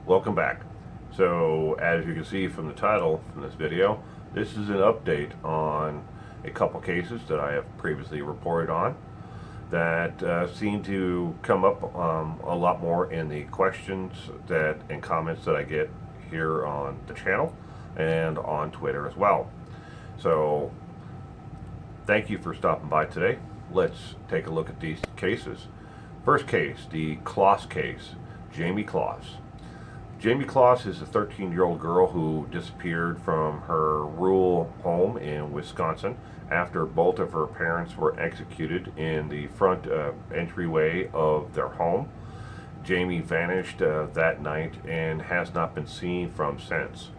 Welcome back. So as you can see from the title from this video, this is an update on a couple cases that I have previously reported on that seem to come up a lot more in the questions and comments that I get here on the channel and on Twitter as well. So thank you for stopping by today. Let's take a look at these cases. First case, the Kloss case, Jayme Kloss. Jayme Kloss is a 13-year-old girl who disappeared from her rural home in Wisconsin after both of her parents were executed in the front entryway of their home. Jayme vanished that night and has not been seen from since.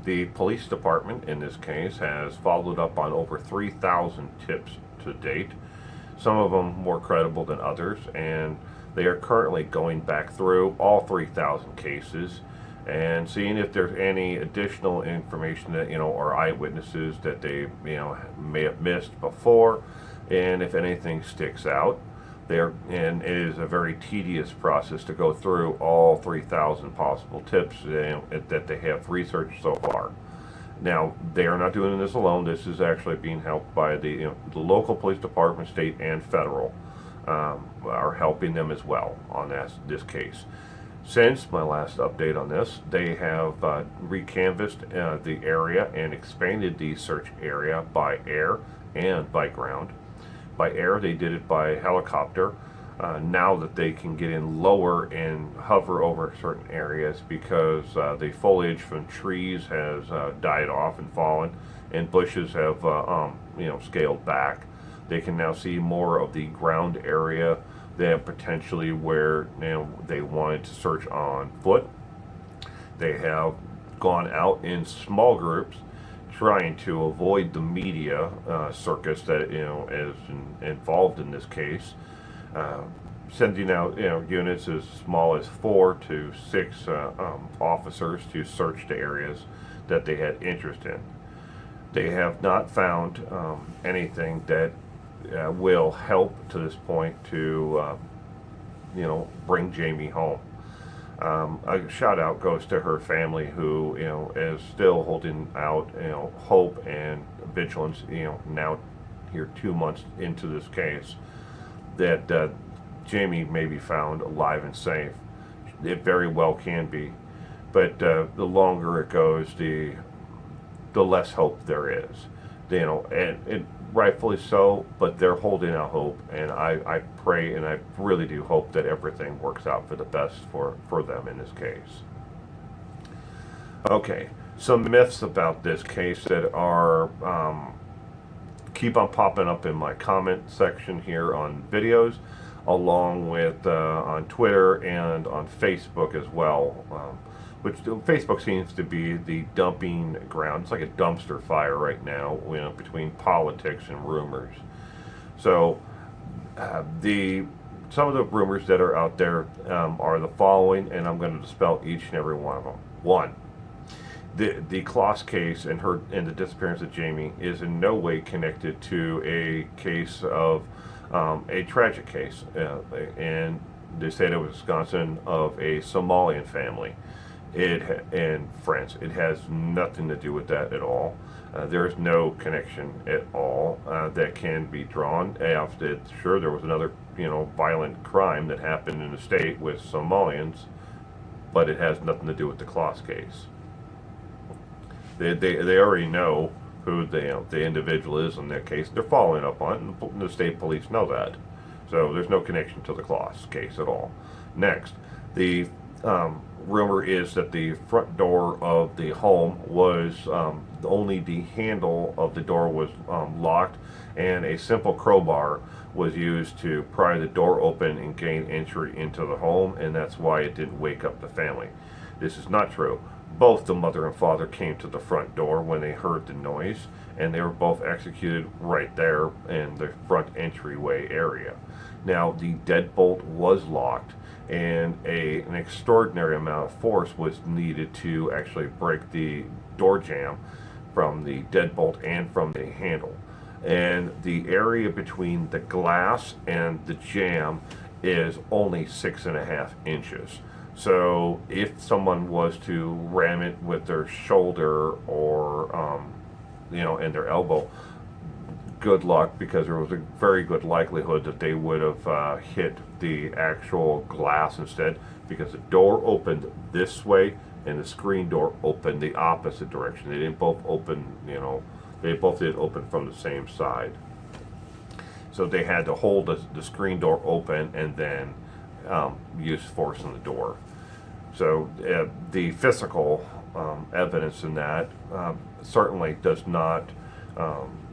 The police department in this case has followed up on over 3,000 tips to date, some of them more credible than others, and they are currently going back through all 3,000 cases and seeing if there's any additional information that, or eyewitnesses that they, may have missed before, and if anything sticks out. And it is a very tedious process to go through all 3,000 possible tips that they have researched so far. Now, they are not doing this alone. This is actually being helped by the local police department, state and federal, are helping them as well on this case. Since my last update on this, they have recanvassed the area and expanded the search area by air and by ground. By air, they did it by helicopter. Now that they can get in lower and hover over certain areas because the foliage from trees has died off and fallen, and bushes have scaled back. They can now see more of the ground area than potentially where they wanted to search on foot. They have gone out in small groups, trying to avoid the media circus that is involved in this case, sending out units as small as 4 to 6 officers to search the areas that they had interest in. They have not found anything that will help to this point to bring Jayme home. A shout out goes to her family, who is still holding out hope and vigilance. Now here 2 months into this case, that Jayme may be found alive and safe. It very well can be, but the longer it goes, the less hope there is. And rightfully so, but they're holding out hope, and I pray and I really do hope that everything works out for the best for them in this case. Okay, some myths about this case that are keep on popping up in my comment section here on videos, along with on Twitter and on Facebook as well. Which Facebook seems to be the dumping ground. It's like a dumpster fire right now, between politics and rumors. So some of the rumors that are out there are the following, and I'm going to dispel each and every one of them. One, the Kloss case and the disappearance of Jayme is in no way connected to a case of a tragic case, in the state of Wisconsin, of a Somalian family. And friends. It has nothing to do with that at all. There is no connection at all that can be drawn. Sure, there was another violent crime that happened in the state with Somalians, but it has nothing to do with the Kloss case. They already know who the individual is in that case. They're following up on it, and the state police know that. So there's no connection to the Kloss case at all. Next, the rumor is that the front door of the home was only the handle of the door was locked, and a simple crowbar was used to pry the door open and gain entry into the home, and that's why it didn't wake up the family. This is not true. Both the mother and father came to the front door when they heard the noise, and they were both executed right there in the front entryway area. Now, the deadbolt was locked, and an extraordinary amount of force was needed to actually break the door jamb from the deadbolt and from the handle. And the area between the glass and the jamb is only 6.5 inches. So if someone was to ram it with their shoulder or, and their elbow, good luck, because there was a very good likelihood that they would have hit the actual glass instead, because the door opened this way and the screen door opened the opposite direction. They didn't both open, they both did open from the same side. So they had to hold the screen door open and then use force on the door. So the physical evidence in that certainly does not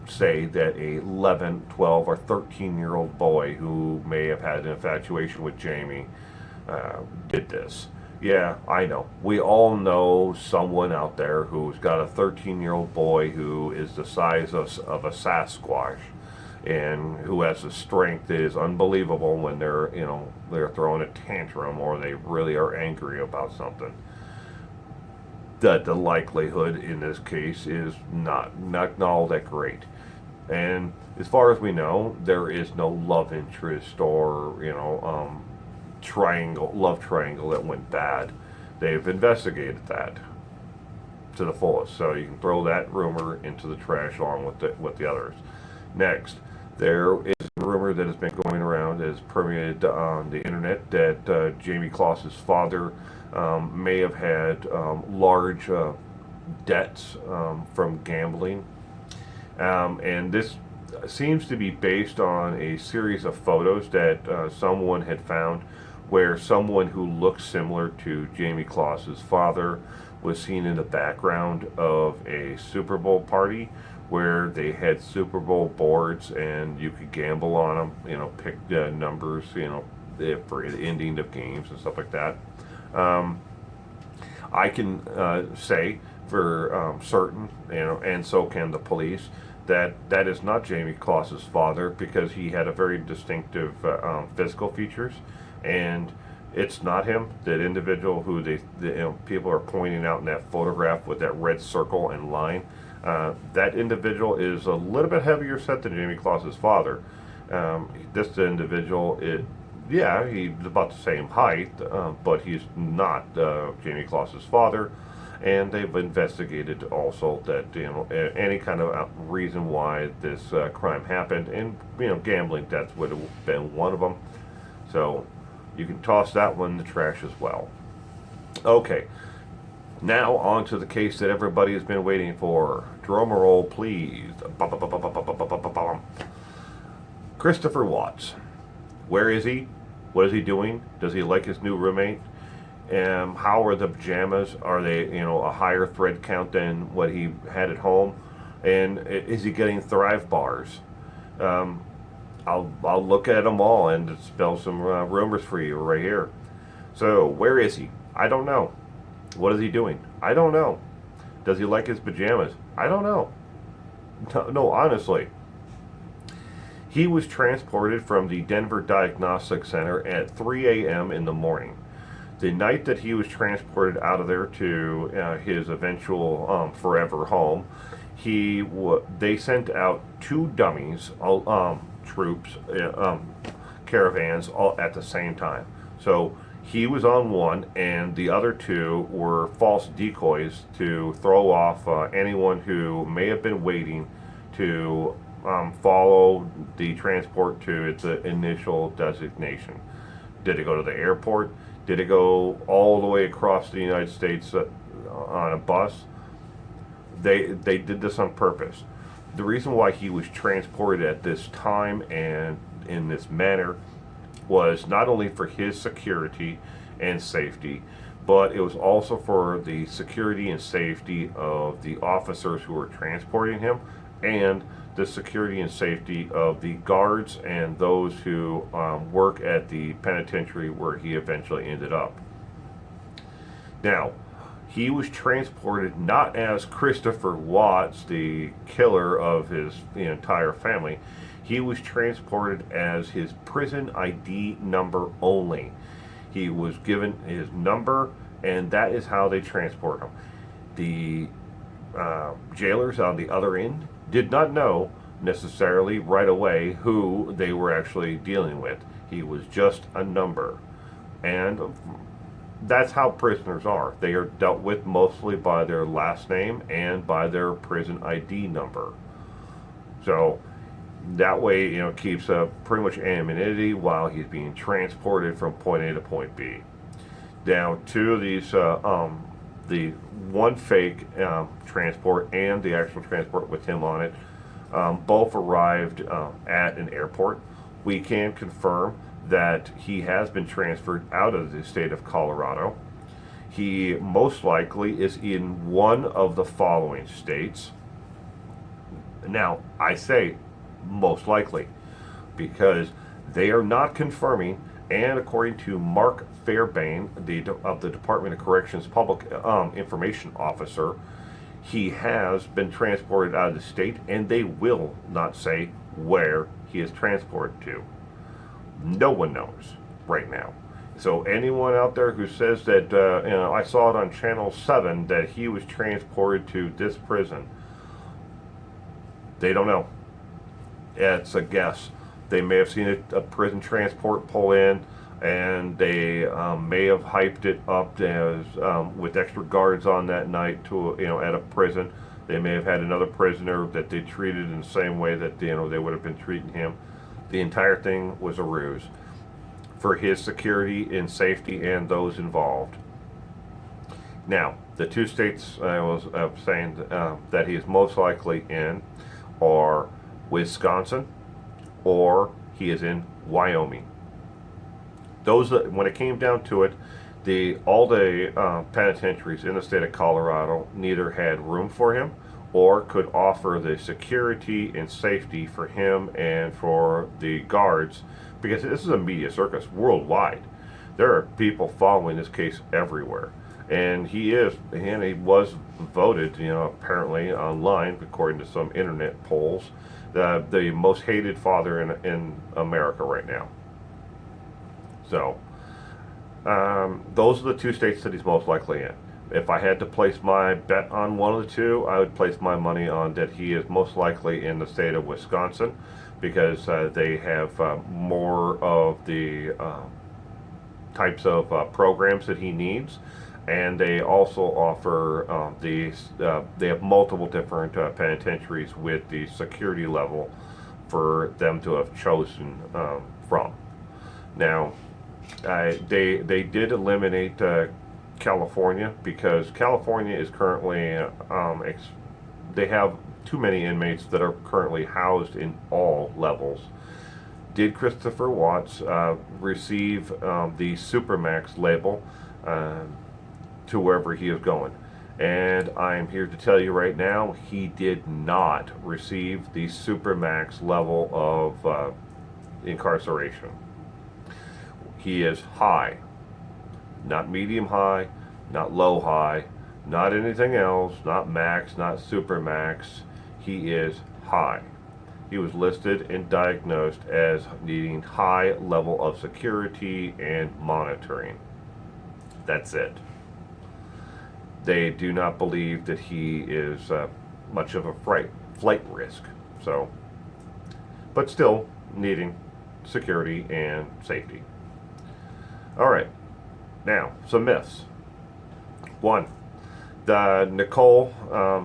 say that a 11, 12, or 13-year-old boy who may have had an infatuation with Jayme did this. Yeah, I know. We all know someone out there who's got a 13-year-old boy who is the size of a Sasquatch, and who has a strength that is unbelievable when they're throwing a tantrum or they really are angry about something. That the likelihood in this case is not all that great. And as far as we know, there is no love interest or love triangle that went bad. They've investigated that to the fullest, so you can throw that rumor into the trash along with the others. Next, there is a rumor that has been going around, has permeated on the internet, that Jayme Closs's father may have had large debts from gambling. And this seems to be based on a series of photos that someone had found, where someone who looks similar to Jayme Closs's father was seen in the background of a Super Bowl party where they had Super Bowl boards and you could gamble on them, pick numbers, for the ending of games and stuff like that. I can say for certain, and so can the police, that is not Jayme Closs's father, because he had a very distinctive physical features, and it's not him. That individual who people are pointing out in that photograph with that red circle and line, that individual is a little bit heavier set than Jayme Closs's father. This individual, he's about the same height, but he's not Jayme Closs's father. And they've investigated also that any kind of reason why this crime happened, and gambling debts would have been one of them. So you can toss that one in the trash as well. Okay, now on to the case that everybody has been waiting for. Drum roll, please. Christopher Watts. Where is he? What is he doing? Does he like his new roommate? How are the pajamas? Are they, a higher thread count than what he had at home? And is he getting Thrive bars? I'll look at them all and spell some rumors for you right here. So, where is he? I don't know. What is he doing? I don't know. Does he like his pajamas? I don't know. No, honestly. He was transported from the Denver Diagnostic Center at 3 a.m. in the morning. The night that he was transported out of there to his eventual forever home, they sent out two dummies, troops, caravans, all at the same time. So he was on one, and the other two were false decoys to throw off anyone who may have been waiting to follow the transport to its initial designation. Did it go to the airport? Did it go all the way across the United States on a bus? They did this on purpose. The reason why he was transported at this time and in this manner was not only for his security and safety, but it was also for the security and safety of the officers who were transporting him, and the security and safety of the guards and those who work at the penitentiary where he eventually ended up. Now, he was transported not as Christopher Watts, the killer of the entire family. He was transported as his prison ID number only. He was given his number, and that is how they transport him. The jailers on the other end did not know necessarily right away who they were actually dealing with. He was just a number. And that's how prisoners are. They are dealt with mostly by their last name and by their prison ID number. So that way, keeps pretty much anonymity while he's being transported from point A to point B. Now, two of these, the one fake transport and the actual transport with him on it, both arrived at an airport. We can confirm that he has been transferred out of the state of Colorado. He most likely is in one of the following states. Now, I say most likely because they are not confirming, and according to Mark Fairbairn, of the Department of Corrections Public Information Officer, he has been transported out of the state, and they will not say where he is transported to. No one knows right now. So anyone out there who says that, I saw it on Channel 7 that he was transported to this prison, they don't know. It's a guess. They may have seen a prison transport pull in, and they may have hyped it up as with extra guards on that night to at a prison. They may have had another prisoner that they treated in the same way that they would have been treating him. The entire thing was a ruse for his security and safety and those involved. Now, the two states I was saying that he is most likely in are Wisconsin, or he is in Wyoming. Those, when it came down to it, all the penitentiaries in the state of Colorado neither had room for him or could offer the security and safety for him and for the guards, because this is a media circus worldwide. There are people following this case everywhere, and he was voted, apparently online, according to some internet polls, the most hated father in America right now. So, those are the two states that he's most likely in. If I had to place my bet on one of the two, I would place my money on that he is most likely in the state of Wisconsin, because they have more of the types of programs that he needs, and they also offer they have multiple different penitentiaries with the security level for them to have chosen from. Now, they did eliminate California, because California is currently they have too many inmates that are currently housed in all levels. Did Christopher Watts receive the Supermax label to wherever he is going? And I am here to tell you right now, he did not receive the Supermax level of incarceration. He is high, not medium high, not low high, not anything else, not max, not Supermax. He is high. He was listed and diagnosed as needing high level of security and monitoring. That's it. They do not believe that he is much of a flight risk. So, but still needing security and safety. All right, now some myths. One, Nicole,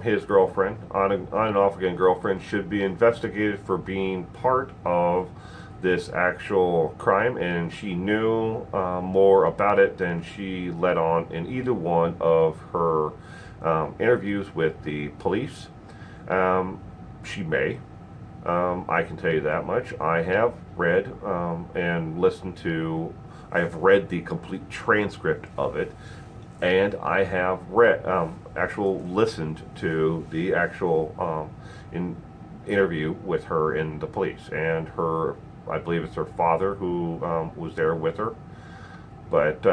his girlfriend, on and off again girlfriend, should be investigated for being part of this actual crime, and she knew more about it than she let on in either one of her interviews with the police. She may. I can tell you that much. I have read and listened to. I have read the complete transcript of it, and I have read listened to the actual interview with her in the police, and her, I believe it's her father who was there with her. But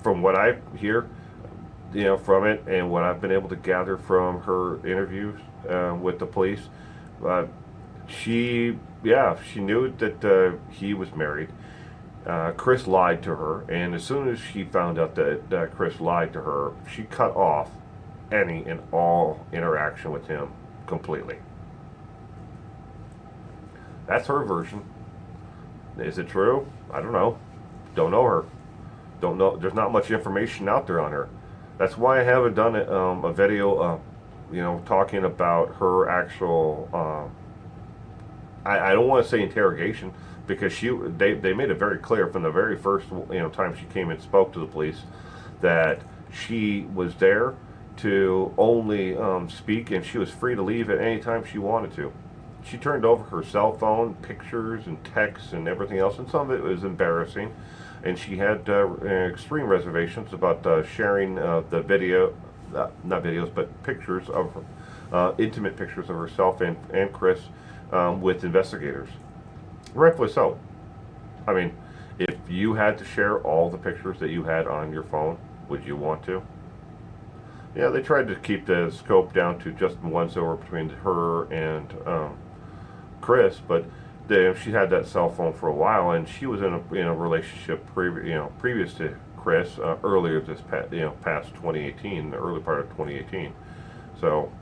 from what I hear, from it, and what I've been able to gather from her interviews with the police, she knew that he was married. Chris lied to her, and as soon as she found out that Chris lied to her, she cut off any and all interaction with him completely. That's her version. Is it true? I don't know. Don't know her. Don't know. There's not much information out there on her. That's why I haven't done a video, talking about her actual. I don't want to say interrogation because they made it very clear from the very first time she came and spoke to the police that she was there to only speak, and she was free to leave at any time she wanted to. She turned over her cell phone, pictures and texts and everything else, and some of it was embarrassing. And she had extreme reservations about sharing the video, not videos, but pictures of intimate pictures of herself and Chris with investigators. Rightfully so. I mean, if you had to share all the pictures that you had on your phone, would you want to? Yeah, they tried to keep the scope down to just once over between her and Chris, but she had that cell phone for a while, and she was in a relationship previous to Chris earlier this past 2018, the early part of 2018. So,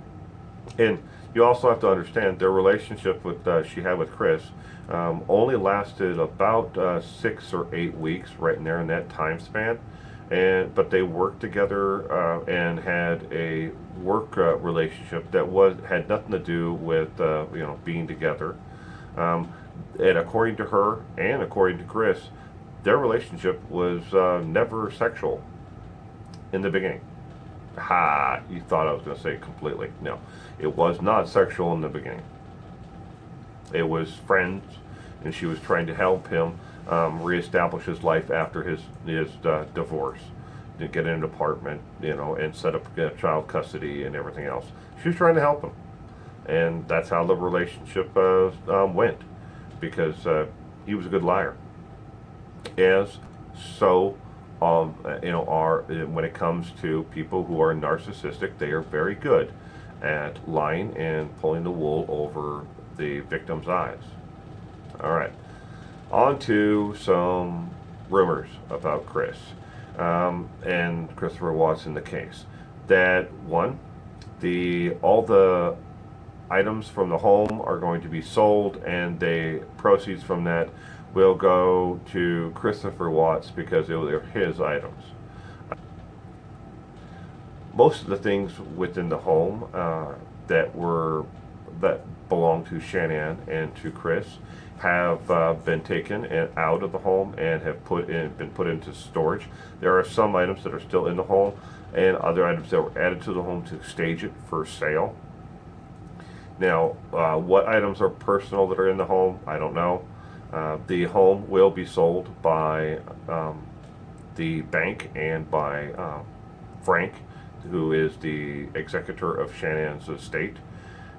and you also have to understand their relationship with she had with Chris only lasted about 6 or 8 weeks, right in there in that time span. But they worked together and had a work relationship that had nothing to do with being together. And according to her and according to Chris, their relationship was never sexual in the beginning. Ha! You thought I was going to say completely. No, it was not sexual in the beginning. It was friends, and she was trying to help him reestablish his life after his divorce, to get an apartment, and set up child custody and everything else. She was trying to help him, and that's how the relationship went, because he was a good liar. As so, are when it comes to people who are narcissistic, they are very good at lying and pulling the wool over the victim's eyes. All right. On to some rumors about Chris and Christopher Watson, the case. That one, all the items from the home are going to be sold, and the proceeds from that will go to Christopher Watts because they're his items. Most of the things within the home that belong to Shanann and to Chris have been taken and out of the home and have been put into storage. There are some items that are still in the home, and other items that were added to the home to stage it for sale. Now, what items are personal that are in the home, I don't know. The home will be sold by the bank and by Frank, who is the executor of Shanann's estate.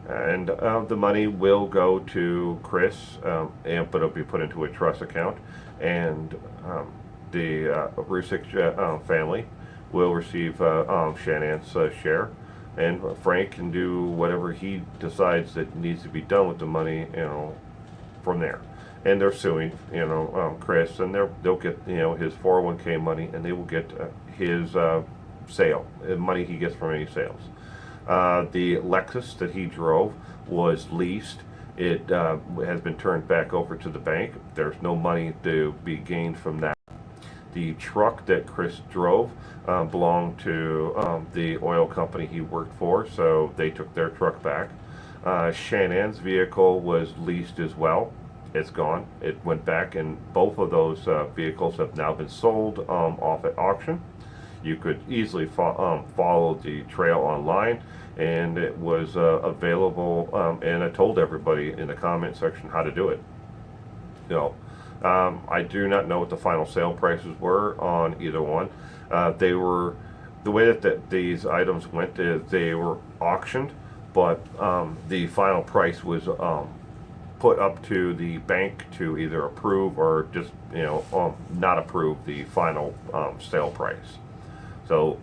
And the money will go to Chris, but it'll be put into a trust account. And the Rusick family will receive Shannan's share. And Frank can do whatever he decides that needs to be done with the money, from there. And they're suing, Chris, and they'll get, his 401k money, and they will get his sale, money he gets from any sales. The Lexus that he drove was leased. It has been turned back over to the bank. There's no money to be gained from that. The truck that Chris drove belonged to the oil company he worked for, so they took their truck back. Shannan's vehicle was leased as well. It's gone. It went back, and both of those vehicles have now been sold off at auction. You could easily follow the trail online, and it was available, and I told everybody in the comment section how to do it. I do not know what the final sale prices were on either one. They were, the way that these items went is they were auctioned, but the final price was put up to the bank to either approve or just not approve the final sale price. So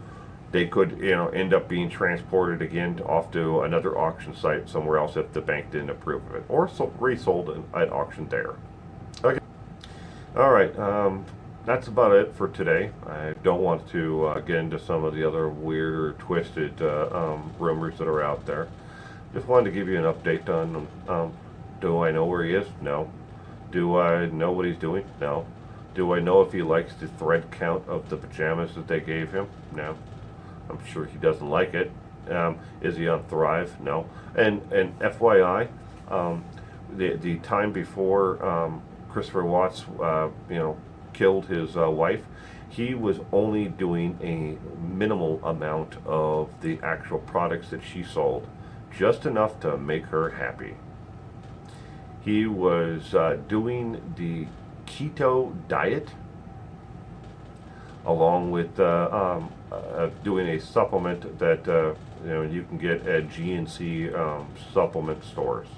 they could end up being transported again off to another auction site somewhere else if the bank didn't approve of it, or resold at auction there. Okay. All right. That's about it for today. I don't want to get into some of the other weird or twisted rumors that are out there. Just wanted to give you an update on do I know where he is? No. Do I know what he's doing? No. Do I know if he likes the thread count of the pajamas that they gave him? No. I'm sure he doesn't like it. Is he on Thrive? No. And FYI, the time before Christopher Watts, killed his wife, he was only doing a minimal amount of the actual products that she sold, just enough to make her happy. He was doing the keto diet along with doing a supplement that you can get at GNC supplement stores,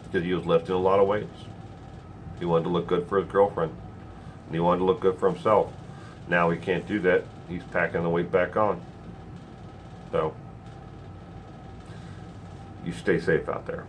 because he was lifting a lot of weights. He wanted to look good for his girlfriend, and he wanted to look good for himself. Now he can't do that. He's packing the weight back on. So you stay safe out there.